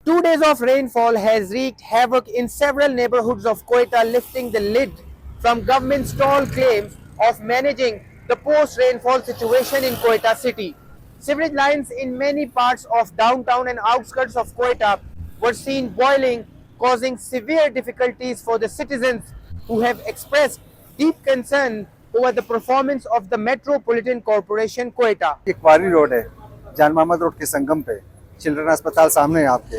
2 days of rainfall has wreaked havoc in several neighborhoods of Quetta, lifting the lid from government's tall claims of managing the post-rainfall situation in Quetta city. Sewerage lines in many parts of downtown and outskirts of Quetta were seen boiling, causing severe difficulties for the citizens who have expressed deep concern over the performance of the Metropolitan Corporation Quetta. इकबारी road है, Jan Mohammad road के संगम पे, children अस्पताल सामने है आपके।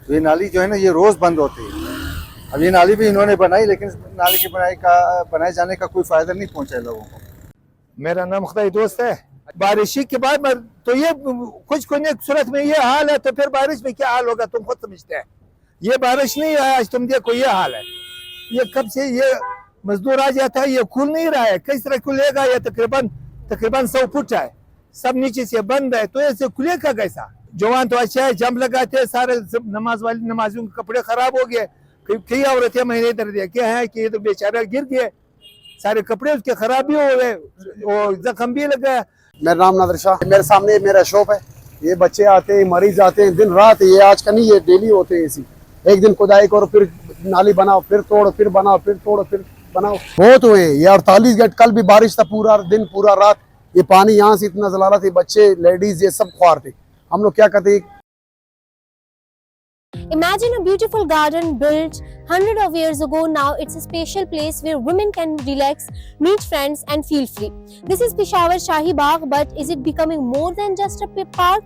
तो ये नाली जो है ना, ये रोज बंद होती है। अब ये नाली भी इन्होंने बनाई, लेकिन नाली के बनाए जाने का कोई फायदा नहीं पहुंचा लोगों को। मेरा नाम खुदाई दोस्त है। बारिश के बाद तो ये कुछ सूरत में ये हाल है, तो फिर बारिश में क्या हाल होगा तुम खुद समझते हैं। ये बारिश नहीं है, आज तुम देखो ये हाल है। ये कब से ये मजदूर आ जाता है, ये खुल नहीं रहा है। किस तरह खुलेगा? ये तकरीबन 100 फुट है, सब नीचे से बंद है, तो ऐसे खुलेगा कैसा? जवान तो अच्छा है, जंप लगाते हैं, सारे नमाजियों के कपड़े खराब हो गए। कई औरतें महीने दर्द क्या है कि ये तो बेचारा गिर गए, सारे कपड़े उसके खराब भी हो गए और जख्म भी लग गया। मेरा नाम नादिर शाह, मेरे सामने मेरा शॉप है। ये बच्चे आते हैं, मरीज आते हैं दिन रात। ये आज का नहीं, ये डेली होते हैं इसी। एक दिन खुदाई करो, फिर नाली बनाओ, फिर तोड़ो, फिर बनाओ, फिर तोड़ो, फिर बनाओ। बहुत हुए ये 48 घंटे। कल भी बारिश था, पूरा दिन पूरा रात ये पानी यहाँ से इतना जला रहा था। बच्चे, लेडीज, ये सब ख्वार थे। हम लोग क्या करते। Imagine a beautiful garden built hundreds of years ago. Now it's a special place where women can relax, meet friends and feel free. This is Peshawar Shahi Bagh, but is it becoming more than just a park?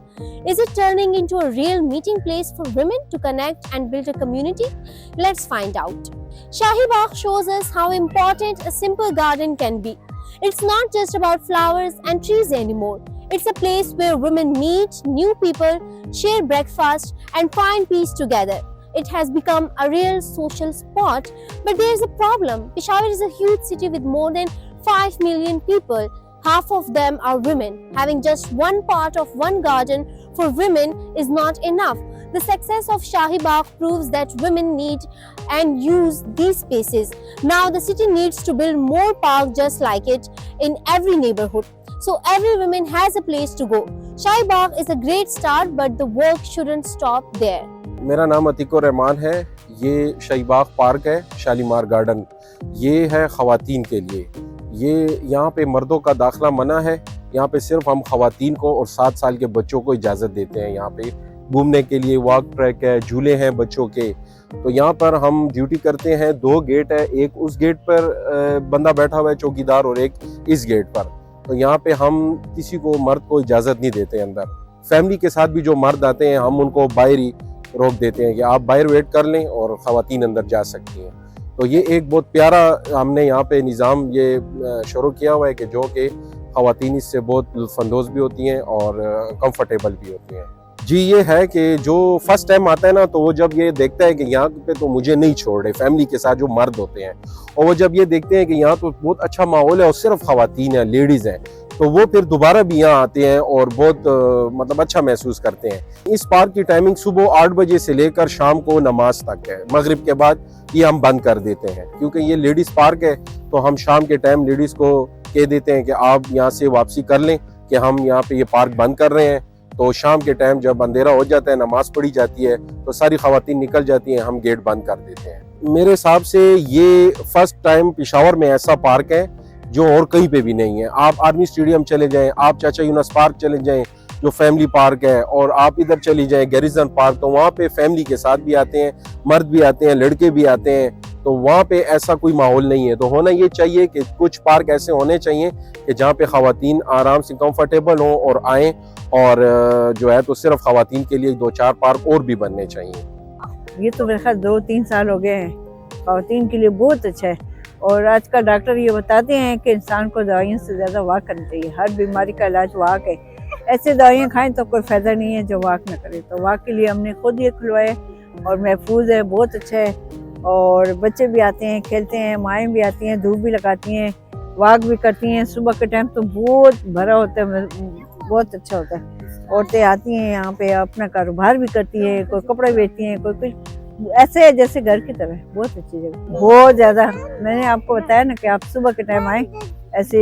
Is it turning into a real meeting place for women to connect and build a community? Let's find out. Shahi Bagh shows us how important a simple garden can be. It's not just about flowers and trees anymore. It's a place where women meet new people, share breakfast, and find peace together. It has become a real social spot, but there's a problem. Peshawar is a huge city with more than 5 million people. Half of them are women. Having just one part of one garden for women is not enough. The success of Shahi Bagh proves that women need and use these spaces. Now the city needs to build more parks just like it in every neighborhood, so every woman has a place to go. Shahi Bagh is a great start, but the work shouldn't stop there. मेरा नाम अतीकुर रहमान है। ये शाही बाग park है, Shalimar garden. ये है ख़वातीन के लिए। ये यहाँ पे मर्दों का दाखिला मना है। यहाँ पे सिर्फ हम ख़वातीन को और 7 साल के बच्चों को इजाज़त देते हैं। यहाँ पे घूमने के लिए वॉक ट्रैक है, झूले हैं बच्चों के। तो यहाँ पर हम ड्यूटी करते हैं। 2 गेट है, एक उस गेट पर बंदा बैठा हुआ है चौकीदार, और एक इस गेट पर। तो यहाँ पे हम किसी को, मर्द को इजाज़त नहीं देते अंदर। फैमिली के साथ भी जो मर्द आते हैं, हम उनको बाहर ही रोक देते हैं कि आप बाहर वेट कर लें और ख़वातीन अंदर जा सकती हैं। तो ये एक बहुत प्यारा हमने यहाँ पे निज़ाम ये शुरू किया हुआ है कि जो कि ख़वातीन इससे बहुत लुत्फ़अंदोज़ भी होती हैं और कंफर्टेबल भी होती हैं। जी, ये है कि जो फर्स्ट टाइम आता है ना, तो वो जब ये देखता है कि यहाँ पे तो मुझे नहीं छोड़ रहे, फैमिली के साथ जो मर्द होते हैं, और वो जब ये देखते हैं कि यहाँ तो बहुत अच्छा माहौल है और सिर्फ ख़वातीन हैं, लेडीज़ हैं, तो वो फिर दोबारा भी यहाँ आते हैं और बहुत मतलब अच्छा महसूस करते हैं। इस पार्क की टाइमिंग सुबह 8 बजे से लेकर शाम को नमाज तक है। मगरिब के बाद ये हम बंद कर देते हैं, क्योंकि ये लेडीज़ पार्क है। तो हम शाम के टाइम लेडीज़ को कह देते हैं कि आप यहाँ से वापसी कर लें, कि हम यहाँ पे ये पार्क बंद कर रहे हैं। तो शाम के टाइम जब अंधेरा हो जाता है, नमाज पढ़ी जाती है, तो सारी ख़वातीन निकल जाती हैं, हम गेट बंद कर देते हैं। मेरे हिसाब से ये फर्स्ट टाइम पेशावर में ऐसा पार्क है जो और कहीं पे भी नहीं है। आप आर्मी स्टेडियम चले जाएं, आप चाचा यूनुस पार्क चले जाएं जो फैमिली पार्क है, और आप इधर चली जाएं गैरिजन पार्क, तो वहाँ पे फैमिली के साथ भी आते हैं, मर्द भी आते हैं, लड़के भी आते हैं। तो वहाँ पे ऐसा कोई माहौल नहीं है। तो होना ये चाहिए कि कुछ पार्क ऐसे होने चाहिए कि जहाँ पे ख़वातीन आराम से कंफर्टेबल हों और आएँ, और जो है तो सिर्फ ख़वातीन के लिए 2-4 पार्क और भी बनने चाहिए। ये तो मेरे ख्याल 2-3 साल हो गए हैं। ख़वातीन के लिए बहुत अच्छा है। और आज का डॉक्टर ये बताते हैं कि इंसान को दवाइयों से ज़्यादा वॉक करनी चाहिए। हर बीमारी का इलाज वॉक है। ऐसे दवाइयाँ खाएं तो कोई फ़ायदा नहीं है जो वॉक ना करे। तो वॉक के लिए हमने खुद ये खुलवाए और महफूज है, बहुत अच्छा है। और बच्चे भी आते हैं, खेलते हैं, माएँ भी आती हैं, धूप भी लगाती हैं, वॉक भी करती हैं। सुबह के टाइम तो बहुत भरा होता है, बहुत अच्छा होता है। औरतें आती हैं यहाँ पे, अपना कारोबार भी करती है, कोई कपड़े बेचती हैं, कोई कुछ, ऐसे है जैसे घर की तरह। बहुत अच्छी जगह, बहुत ज़्यादा। मैंने आपको बताया ना कि आप सुबह के टाइम आए। ऐसे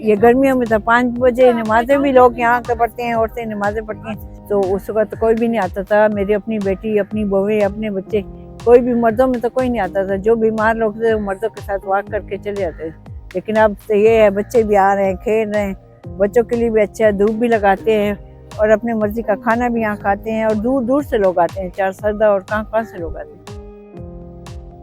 ये गर्मियों में तो 5 बजे नमाजें भी लोग यहाँ के पढ़ते हैं, औरतें नमाजें पढ़ती हैं। तो उस वक्त कोई भी नहीं आता था। मेरी अपनी बेटी, अपनी बहुएं, अपने बच्चे, कोई भी, मर्दों में तो कोई नहीं आता था। जो बीमार लोग थे वो मर्दों के साथ वॉक करके चले जाते थे। लेकिन अब तो ये है, बच्चे भी आ रहे हैं, खेल रहे हैं, बच्चों के लिए भी अच्छा है, धूप भी लगाते हैं और अपनी मर्जी का खाना भी यहाँ खाते हैं। और दूर दूर से लोग आते हैं, चार सरदा और कहाँ से लोग आते हैं।